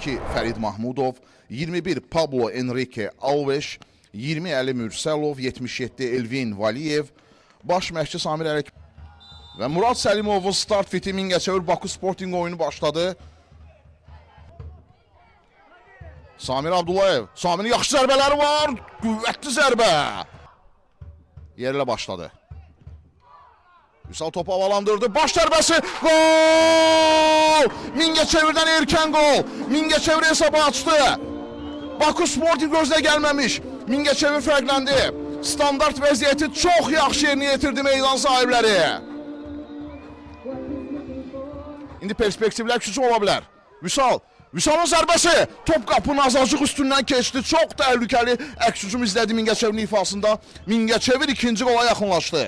22 Fərid Mahmudov, 21 Pablo Enrique Alves, 20 Əli Mürselov, 77 Elvin Valiyev, baş məşqçi Samir Ələk və Murad Səlimovun start fiti Mingəçevir Baku Sporting oyunu başladı. Samir Abdullayev, Samirin yaxşı zərbələri var, qüvvətli zərbə. Yerlə başladı. Vüsal topu havalandırdı, baş zərbəsi, gol! Mingəçevirdən erkən gol, Mingəçevir hesabı açdı. Baku Sporting gözlə gəlməmiş, Mingəçevir fərqləndi. Standart vəziyyəti çox yaxşı yerinə yetirdi meydan sahibləri. İndi perspektivlər küçük ola bilər. Vüsalın zərbəsi, top qapının azacıq üstündən keçdi. Çox təhlükəli əks hücum izlədi Mingəçevirin ifasında. Mingəçevir ikinci qola yaxınlaşdı.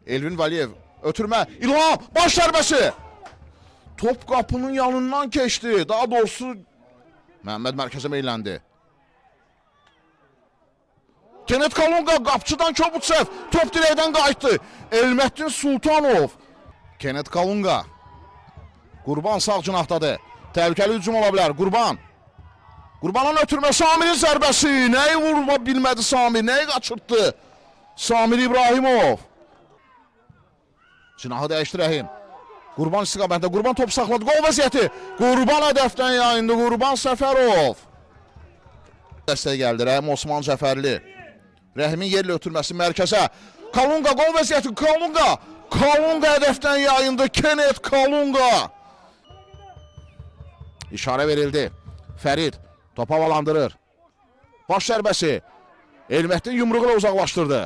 Elvin Valiyev, ötürmə, İlham, baş zərbəsi. Top qapının yanından keçdi. Daha doğrusu Məhəmməd mərkəzə meyləndi. Kenet Kalunga qapçıdan Kobutsev, top dirəkdən qayıtdı. Elməddin Sultanov. Kenet Kalunga. Qurban sağ cinahdadır. Təhlükəli hücum ola bilər. Qurbanın ötürmə, Samirin zərbəsi. Nəyi vurma bilmədi Samir, nəyi qaçırtdı? Samir İbrahimov. Cinahı dəyişdi Rəhim. Qurban istiqamətdə, Qurban top saxladı, qol vəziyyəti. Qurban hədəfdən yayındı, Qurban Səfərov. Dəstək gəldi, Rəhim Osman Cəfərli. Rəhimin yerlə ötürməsi mərkəzə. Kalunga qol vəziyyəti, Kalunga hədəfdən yayındı, Kenet Kalunga. İşarə verildi. Fərid top havalandırır. Baş zərbəsi. Elməddin yumruğu ilə uzaqlaşdırdı.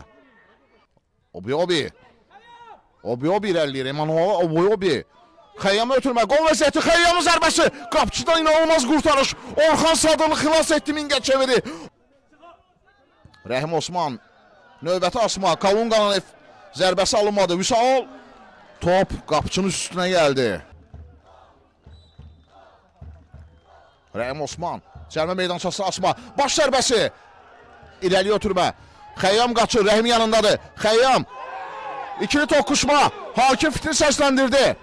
Obi irəliyir, Emanuel Obi. Xəyyamı ötürmə, qol vəziyyəti, Xəyyamın zərbəsi. Qapçıdan inanılmaz qurtarış. Orxan Sadılı xilas etdi Mingəçeviri. Rəhim Osman, növbəti asma, Kalunganın zərbəsi alınmadı. Vüsal, top qapçının üstünə gəldi. Rəhim Osman, cəlmə meydançası asma, baş zərbəsi. İrəliyə ötürmə, Xəyyam qaçır, Rəhim yanındadır. Xəyyam, ikili toqquşma, hakim fitri səsləndirdi.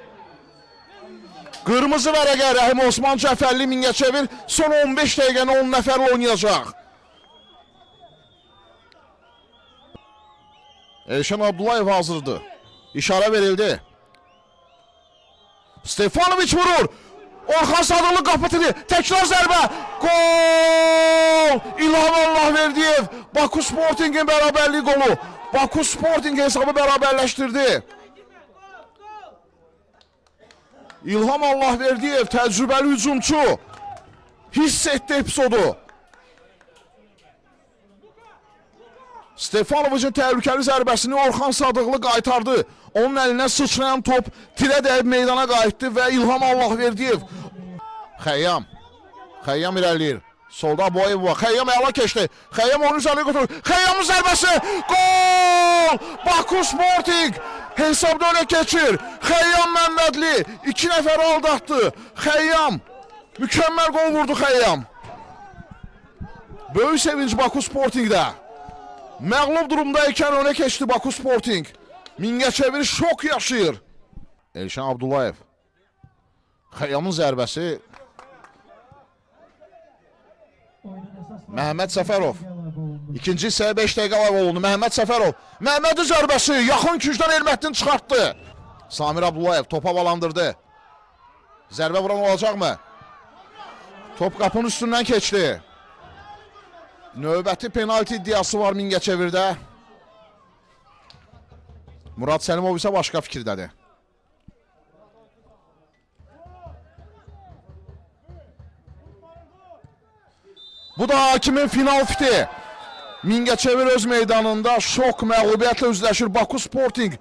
Qırmızı vərəqə, Rəhim Osman Cəfərli Mingəçevir son 15 dəqiqəni 10 nəfərlə oynayacaq. Elşən Abdullayev hazırdı. İşarə verildi. Stefanoviç vurur. Orxan Sadılı qapıtını. Təkrar zərbə. Gol! İlham Allahverdiyev. Baku Sporting'in bərabərlik qolu. Baku Sporting hesabı bərabərləşdirdi. İlham Allahverdiyev təcrübəli hücumçu. Hiss etdi epizodu. Stefanoviçin təhlükəli zərbəsini Orxan Sadıqlı qaytardı. Onun əlinə sıçrayan top tirə dəyib meydana qayıtdı və İlham Allahverdiyev. Xəyyam irəliyir. Solda Boyev var. Xəyyam əla keçdi. Xəyyam onun üzərinə götürür. Xəyyamın zərbəsi. Gol! Baku Sporting hesabda öne keçir. Xəyyam Məmmədli 2 nəfəri aldatdı. Xəyyam mükəmməl gol vurdu Xəyyam. Böyük sevinç Baku Sporting'də. Məğlub durumdayken öne keçdi Baku Sporting. Mingəçevir şok yaşayır. Elşən Abdullayev. Xəyyamın zərbəsi. Məhəmməd Səfərov. İkinci hissəyə 5 dəqiqə var oldu. Məhəmməd Səfərov. Məhəmmədin zərbəsi. Yaxın kücdən Elməddin çıxartdı. Samir Abdullayev top havalandırdı. Zərbə vuran olacaq mı? Top qapının üstündən keçdi. Növbəti penalti iddiası var Mingəçevirdə. Murad Səlimov isə başqa fikirdədir. Bu da hakimin final fiti. Mingəçevir öz meydanında şok məğlubiyyətlə üzləşir. Baku Sporting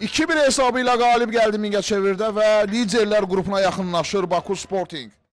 2-1 hesabı ilə qalib gəldi Mingəçevirdə və liderlər qrupuna yaxınlaşır Baku Sporting.